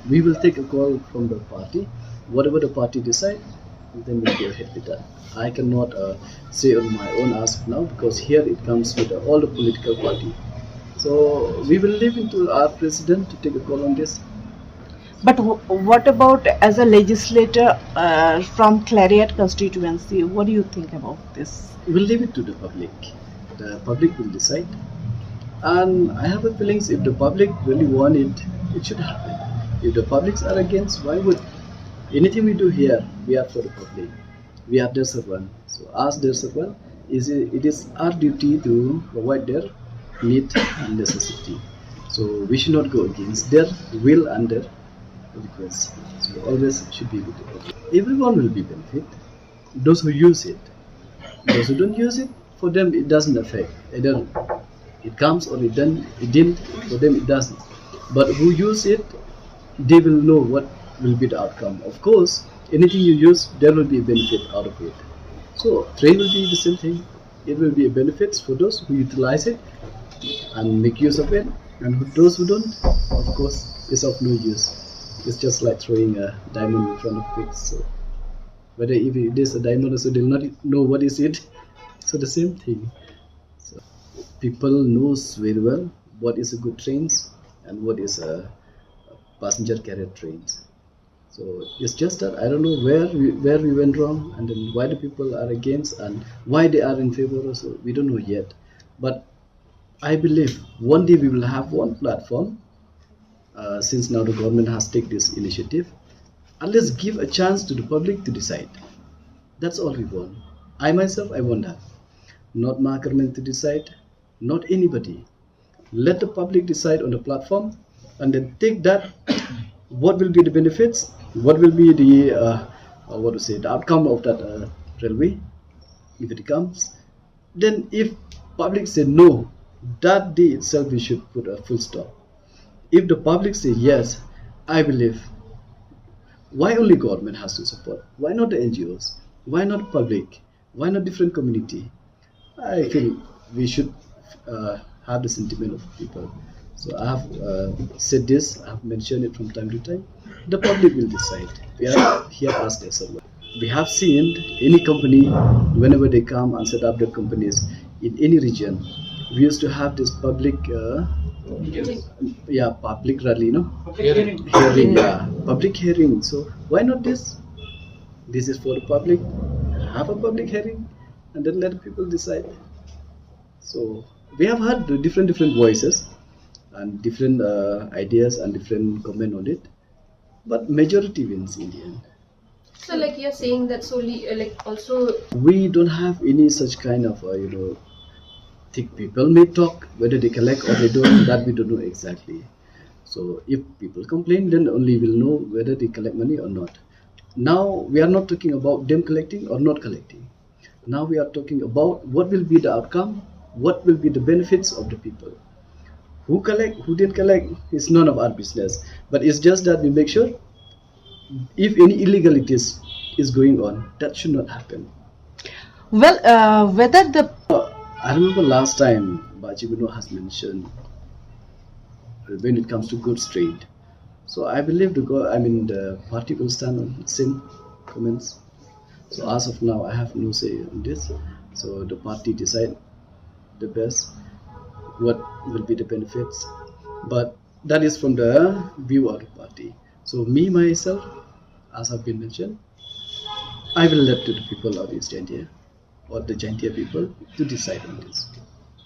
We will take a call from the party. Whatever the party decide, then we'll go ahead with that. I cannot say on my own as of now, because here it comes with all the political party. So we will leave it to our president to take a call on this. But what about as a legislator from Clariat constituency? What do you think about this? We'll leave it to the public. The public will decide. And I have a feeling if the public really want it, it should happen. If the publics are against, why would anything we do here, we are for the public. We are their servant. So as their servant, it is our duty to provide their need and necessity. So we should not go against their will and their request. So always should be with the public. Everyone will be benefit. Those who use it. Those who don't use it, for them it doesn't affect. Either it comes or it didn't, for them it doesn't. But who use it, they will know what will be the outcome. Of course, anything you use, there will be a benefit out of it. So train will be the same thing. It will be a benefit for those who utilize it and make use of it, and those who don't, of course, it's of no use. It's just like throwing a diamond in front of pigs. So whether if it is a diamond, so they'll not know what is it. So the same thing. So people knows very well what is a good trains and what is a passenger carrier trains. So it's just that I don't know where we went wrong, and then why the people are against and why they are in favor also. We don't know yet. But I believe one day we will have one platform, since now the government has taken this initiative, and let's give a chance to the public to decide. That's all we want. I myself, I want that. Not Kyrmen to decide, not anybody. Let the public decide on the platform, and then take that. What will be the benefits? What will be the the outcome of that railway if it comes? Then, if public say no, that day itself we should put a full stop. If the public say yes, I believe, why only government has to support? Why not the NGOs? Why not public? Why not different community? I feel we should have the sentiment of people. So I have said this, I have mentioned it from time to time. The public will decide. We are here as their servant. We have seen any company, whenever they come and set up their companies in any region, we used to have this public, public rally, hearing, public hearing. So why not this? This is for the public. Have a public hearing, and then let people decide. So we have heard the different voices and different ideas and different comment on it, but majority wins in the end. So like you're saying that solely also we don't have any such kind of thick people may talk, whether they collect or they don't, that we don't know exactly. So if people complain, then only we'll know whether they collect money or not. Now we are not talking about them collecting or not collecting. Now we are talking about what will be the outcome, what will be the benefits of the people. Who collect, who didn't collect, is none of our business. But it's just that we make sure if any illegalities is going on, that should not happen. Well, whether the I remember last time Bajibino has mentioned when it comes to goods trade. So I believe the party will stand on the same comments. So as of now, I have no say on this. So the party decide the best, what will be the benefits. But that is from the view of the party. So me, myself, as I've been mentioned, I will let to the people of East India or the Jaintia people to decide on this.